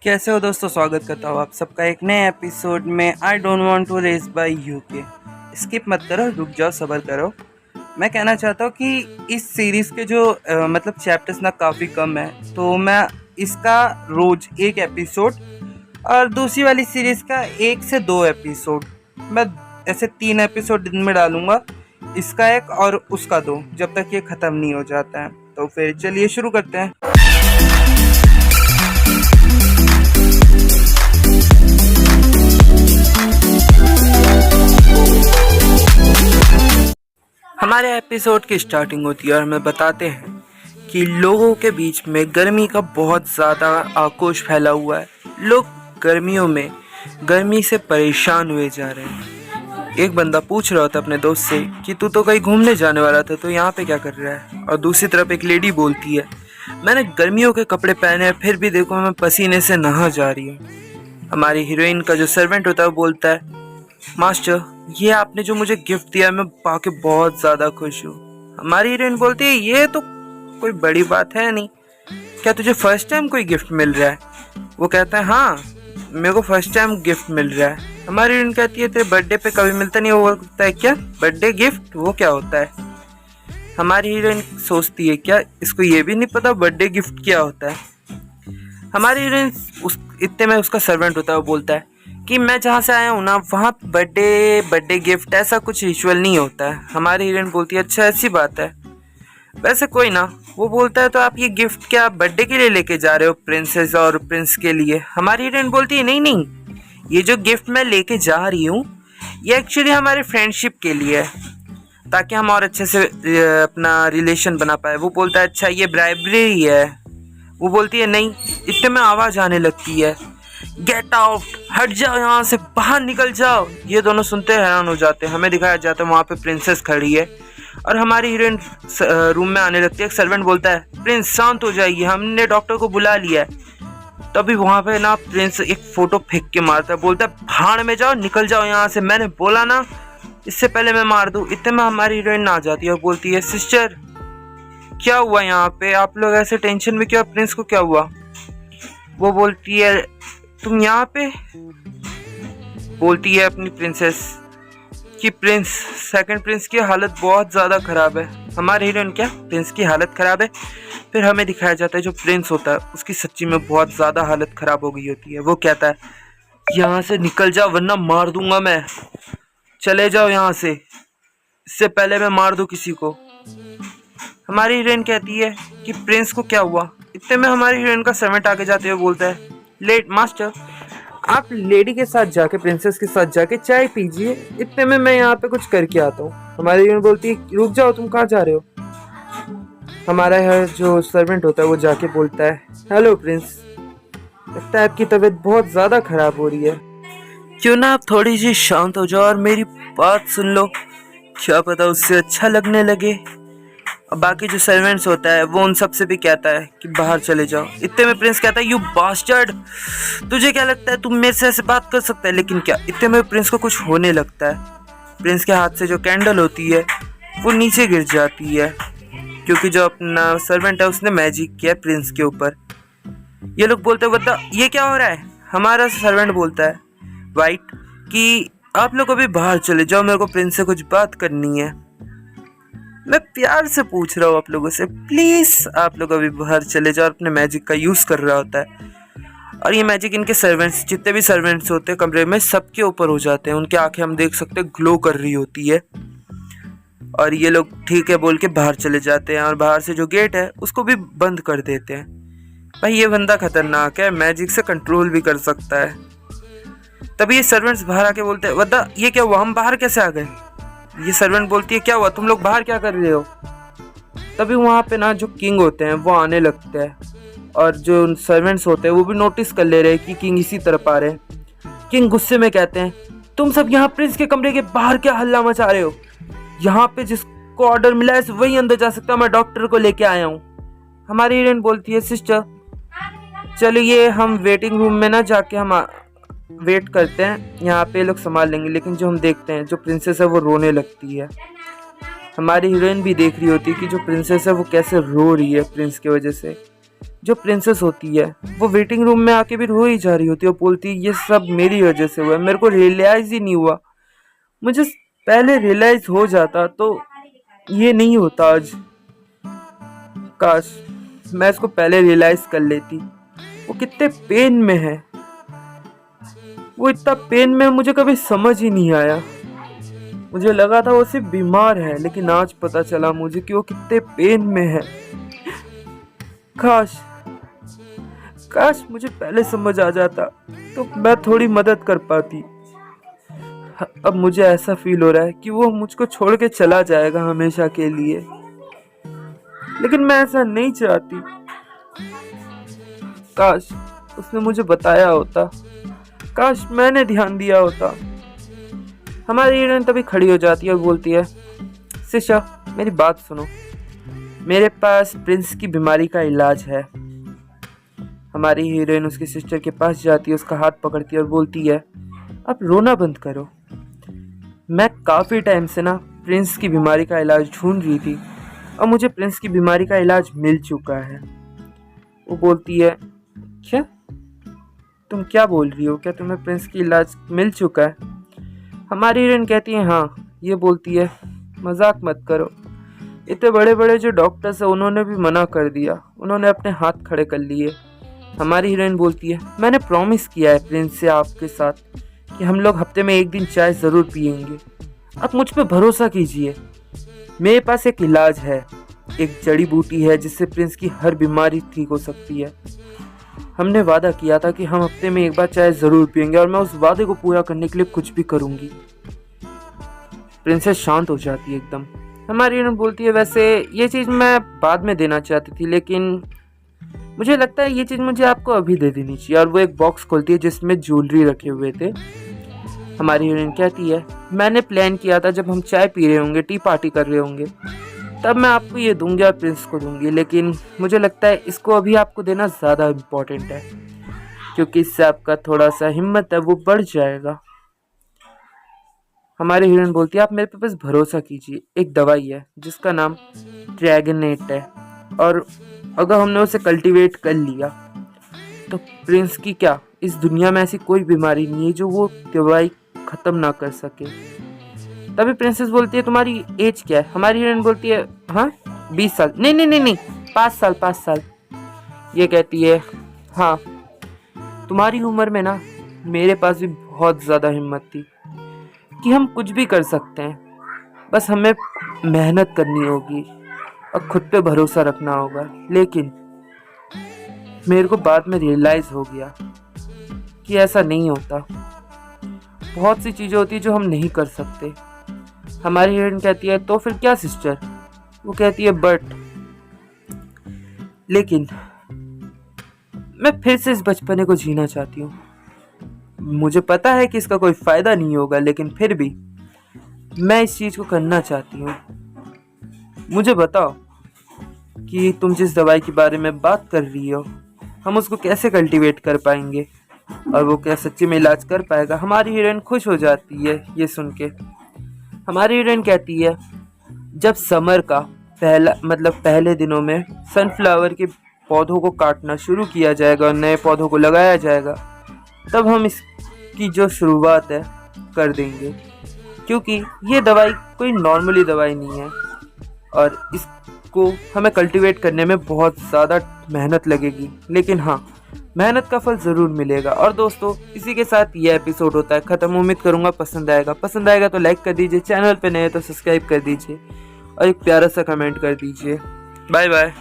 कैसे हो दोस्तों। स्वागत करता हूँ आप सबका एक नए एपिसोड में। I don't want to race by UK. स्किप मत करो, रुक जाओ, सब्र करो। मैं कहना चाहता हूँ कि इस सीरीज़ के जो मतलब चैप्टर्स ना काफ़ी कम है, तो मैं इसका रोज़ एक एपिसोड और दूसरी वाली सीरीज़ का 1 से 2 एपिसोड, मैं ऐसे 3 एपिसोड दिन में डालूँगा। इसका एक और उसका 2, जब तक ये ख़त्म नहीं हो जाता है। तो फिर चलिए शुरू करते हैं। हमारे एपिसोड की स्टार्टिंग होती है और हमें बताते हैं कि लोगों के बीच में गर्मी का बहुत ज़्यादा आक्रोश फैला हुआ है। लोग गर्मियों में गर्मी से परेशान हुए जा रहे हैं। एक बंदा पूछ रहा था अपने दोस्त से कि तू तो कहीं घूमने जाने वाला था, तो यहाँ पे क्या कर रहा है। और दूसरी तरफ एक लेडी बोलती है, मैंने गर्मियों के कपड़े पहने हैं, फिर भी देखो मैं पसीने से नहा जा रही हूँ। हमारी हीरोइन का जो सर्वेंट होता है वो बोलता है, मास्टर, ये आपने जो मुझे गिफ्ट दिया मैं पाके बहुत ज़्यादा खुश हूँ। हमारी हीरोइन बोलती है, ये तो कोई बड़ी बात है नहीं, क्या तुझे फर्स्ट टाइम कोई गिफ्ट मिल रहा है। वो कहता है, हाँ मेरे को फर्स्ट टाइम गिफ्ट मिल रहा है। हमारी हीरोइन कहती है, तेरे बर्थडे पे कभी मिलता नहीं। वो बोलता है, क्या बर्थडे गिफ्ट, वो क्या होता है। हमारी हीरोइन सोचती है, क्या इसको ये भी नहीं पता बर्थडे गिफ्ट क्या होता है। हमारी हीरोइन इतने में उसका सर्वेंट होता है, वो बोलता है कि मैं जहाँ से आया हूँ ना, वहाँ बर्थडे गिफ्ट ऐसा कुछ रिचुअल नहीं होता है। हमारी हीरोइन बोलती है, अच्छा ऐसी बात है, वैसे कोई ना। वो बोलता है, तो आप ये गिफ्ट क्या बर्थडे के लिए लेके जा रहे हो, प्रिंसेस और प्रिंस के लिए। हमारी हीरोइन बोलती है, नहीं नहीं, ये जो गिफ्ट मैं लेके जा रही हूँ ये एक्चुअली हमारे फ्रेंडशिप के लिए है, ताकि हम और अच्छे से अपना रिलेशन बना पाए। वो बोलता है, अच्छा ये ब्राइबरी है। वो बोलती है, नहीं। इतने में आवाज़ आने लगती है, गेट आउट, हट जाओ यहाँ से, बाहर निकल जाओ। ये दोनों सुनते हैरान हो जाते हैं। हमें दिखाया जाता है वहाँ पे प्रिंसेस खड़ी है और हमारी हीरोइन रूम में आने लगती है। एक सर्वेंट बोलता है, प्रिंस शांत हो जाइए, हमने डॉक्टर को बुला लिया है। तभी वहाँ पे ना प्रिंस एक फोटो फेंक के मारता है, बोलता है, भाड़ में जाओ, निकल जाओ यहाँ से, मैंने बोला ना इससे पहले मैं मार दूँ। इतने में हमारी हीरोइन आ जाती है और बोलती है, सिस्टर क्या हुआ यहाँ पे, आप लोग ऐसे टेंशन में क्यों, प्रिंस को क्या हुआ। वो बोलती है, तुम यहाँ पे। बोलती है अपनी प्रिंसेस कि प्रिंस, सेकंड प्रिंस की हालत बहुत ज़्यादा ख़राब है। हमारे हीरोइन, क्या प्रिंस की हालत ख़राब है। फिर हमें दिखाया जाता है जो प्रिंस होता है उसकी सच्ची में बहुत ज़्यादा हालत ख़राब हो गई होती है। वो कहता है, यहाँ से निकल जाओ वरना मार दूंगा मैं, चले जाओ यहाँ से, इससे पहले मैं मार दूँ किसी को। हमारी हीरोइन कहती है कि प्रिंस को क्या हुआ। इतने में हमारी हीरोइन का सर्वेंट आगे जाते हुए बोलता है, लेट मास्टर, आप लेडी के साथ जाके, प्रिंसेस के साथ जाके चाय पीजिए, इतने में मैं यहाँ पे कुछ करके आता हूँ। हमारी हीरोइन बोलती है, रुक जाओ, तुम कहाँ जा रहे हो। हमारा जो सर्वेंट होता है वो जाके बोलता है, हेलो प्रिंस, लगता है आपकी तबीयत बहुत ज़्यादा खराब हो रही है, क्यों ना आप थोड़ी सी शांत हो जाओ और मेरी बात सुन लो, क्या पता उससे अच्छा लगने लगे। और बाकी जो सर्वेंट्स होता है वो उन सब से भी कहता है कि बाहर चले जाओ। इतने में प्रिंस कहता है, यू बास्टर्ड, तुझे क्या लगता है तुम मेरे से ऐसे बात कर सकता है, लेकिन क्या। इतने में प्रिंस को कुछ होने लगता है। प्रिंस के हाथ से जो कैंडल होती है वो नीचे गिर जाती है, क्योंकि जो अपना सर्वेंट है उसने मैजिक किया प्रिंस के ऊपर। ये लोग बोलते हैं, बता ये क्या हो रहा है। हमारा सर्वेंट बोलता है, वाइट, कि आप लोग अभी बाहर चले जाओ, मेरे को प्रिंस से कुछ बात करनी है। मैं प्यार से पूछ रहा हूँ आप लोगों से, प्लीज़ आप लोग अभी बाहर चले जाओ। अपने मैजिक का यूज़ कर रहा होता है और ये मैजिक इनके सर्वेंट्स, जितने भी सर्वेंट्स होते हैं कमरे में, सबके ऊपर हो जाते हैं। उनकी आंखें हम देख सकते हैं ग्लो कर रही होती है। और ये लोग ठीक है बोल के बाहर चले जाते हैं और बाहर से जो गेट है उसको भी बंद कर देते हैं। भाई ये बंदा खतरनाक है, मैजिक से कंट्रोल भी कर सकता है। तभी ये सर्वेंट्स बाहर आके बोलते हैं, वद्दा ये क्या हुआ, हम बाहर कैसे आ गए। ये सर्वेंट बोलती है, क्या हुआ, तुम लोग बाहर क्या कर रहे हो। तभी वहाँ पे ना जो किंग होते हैं वो आने लगते हैं और जो सर्वेंट्स होते हैं वो भी नोटिस कर ले रहे हैं कि किंग इसी तरफ आ रहे हैं। किंग गुस्से में कहते हैं, तुम सब यहाँ प्रिंस के कमरे के बाहर क्या हल्ला मचा रहे हो, यहाँ पे जिसको ऑर्डर मिला है वही अंदर जा सकता, मैं डॉक्टर को लेके आया हूँ। हमारी हीरोइन बोलती है, सिस्टर चलिए हम वेटिंग रूम में ना जाके हम वेट करते हैं, यहाँ पे लोग संभाल लेंगे। लेकिन जो हम देखते हैं जो प्रिंसेस है वो रोने लगती है। हमारी हीरोइन भी देख रही होती है कि जो प्रिंसेस है वो कैसे रो रही है प्रिंस की वजह से। जो प्रिंसेस होती है वो वेटिंग रूम में आके भी रो ही जा रही होती है और बोलती है ये सब मेरी वजह से हुआ है, मेरे को रियलाइज ही नहीं हुआ। मुझे पहले रियलाइज हो जाता तो ये नहीं होता आज। काश मैं इसको पहले रियलाइज कर लेती। वो कितने पेन में है, वो इतना पेन में मुझे कभी समझ ही नहीं आया। मुझे लगा था वो सिर्फ बीमार है, लेकिन आज पता चला मुझे कि वो कितने पेन में है। काश काश मुझे पहले समझ आ जाता तो मैं थोड़ी मदद कर पाती। अब मुझे ऐसा फील हो रहा है कि वो मुझको छोड़ के चला जाएगा हमेशा के लिए, लेकिन मैं ऐसा नहीं चाहती। काश उसने मुझे बताया होता, काश मैंने ध्यान दिया होता। हमारी हीरोइन तभी खड़ी हो जाती है और बोलती है सिशा मेरी बात सुनो, मेरे पास प्रिंस की बीमारी का इलाज है। हमारी हीरोइन उसकी सिस्टर के पास जाती है, उसका हाथ पकड़ती है और बोलती है अब रोना बंद करो। मैं काफ़ी टाइम से ना प्रिंस की बीमारी का इलाज ढूंढ रही थी और मुझे प्रिंस की बीमारी का इलाज मिल चुका है। वो बोलती है क्या तुम क्या बोल रही हो, क्या तुम्हें प्रिंस की इलाज मिल चुका है? हमारी हीरोइन कहती है हाँ। ये बोलती है मजाक मत करो, इतने बड़े बड़े जो डॉक्टर्स हैं उन्होंने भी मना कर दिया, उन्होंने अपने हाथ खड़े कर लिए। हमारी हीरोइन बोलती है मैंने प्रॉमिस किया है प्रिंस से आपके साथ कि हम लोग हफ्ते में एक दिन चाय ज़रूर पियेंगे, आप मुझ पे भरोसा कीजिए। मेरे पास एक इलाज है, एक जड़ी बूटी है जिससे प्रिंस की हर बीमारी ठीक हो सकती है। हमने वादा किया था कि हम हफ्ते में एक बार चाय ज़रूर पियेंगे और मैं उस वादे को पूरा करने के लिए कुछ भी करूँगी। प्रिंसेस शांत हो जाती है एकदम। हमारी हीरोइन बोलती है वैसे ये चीज़ मैं बाद में देना चाहती थी, लेकिन मुझे लगता है ये चीज़ मुझे आपको अभी दे देनी चाहिए। और वो एक बॉक्स खोलती है जिसमें ज्वेलरी रखे हुए थे। हमारी हीरोइन कहती है मैंने प्लान किया था जब हम चाय पी रहे होंगे, टी पार्टी कर रहे होंगे, तब मैं आपको ये दूंगी और प्रिंस को दूंगी, लेकिन मुझे लगता है इसको अभी आपको देना ज़्यादा इम्पोर्टेंट है, क्योंकि इससे आपका थोड़ा सा हिम्मत है वो बढ़ जाएगा। हमारी हीरोइन बोलती है आप मेरे पे बस भरोसा कीजिए, एक दवाई है जिसका नाम ड्रैगनेट है, और अगर हमने उसे कल्टीवेट कर लिया तो प्रिंस की क्या इस दुनिया में ऐसी कोई बीमारी नहीं है जो वो दवाई ख़त्म ना कर सके। तभी प्रिंसेस बोलती है तुम्हारी एज क्या है? हमारी हीरोइन बोलती है हाँ 20 साल। नहीं नहीं नहीं नहीं 5 साल। ये कहती है हाँ तुम्हारी उम्र में ना मेरे पास भी बहुत ज़्यादा हिम्मत थी कि हम कुछ भी कर सकते हैं, बस हमें मेहनत करनी होगी और खुद पे भरोसा रखना होगा। लेकिन मेरे को बाद में रियलाइज़ हो गया कि ऐसा नहीं होता, बहुत सी चीज़ें होती है जो हम नहीं कर सकते। हमारी हीरोइन कहती है तो फिर क्या सिस्टर? वो कहती है बट लेकिन मैं फिर से इस बचपने को जीना चाहती हूँ। मुझे पता है कि इसका कोई फ़ायदा नहीं होगा, लेकिन फिर भी मैं इस चीज़ को करना चाहती हूँ। मुझे बताओ कि तुम जिस दवाई के बारे में बात कर रही हो हम उसको कैसे कल्टीवेट कर पाएंगे और वो क्या सच्ची में इलाज कर पाएगा? हमारी हीरोइन खुश हो जाती है ये सुन के। हमारी हीरोइन कहती है जब समर का पहले दिनों में सनफ्लावर के पौधों को काटना शुरू किया जाएगा और नए पौधों को लगाया जाएगा, तब हम इसकी जो शुरुआत है कर देंगे, क्योंकि ये दवाई कोई नॉर्मली दवाई नहीं है और इसको हमें कल्टीवेट करने में बहुत ज़्यादा मेहनत लगेगी, लेकिन हाँ मेहनत का फल ज़रूर मिलेगा। और दोस्तों इसी के साथ ये एपिसोड होता है ख़त्म। उम्मीद करूँगा पसंद आएगा तो लाइक कर दीजिए, चैनल पे नए तो सब्सक्राइब कर दीजिए और एक प्यारा सा कमेंट कर दीजिए। Bye bye.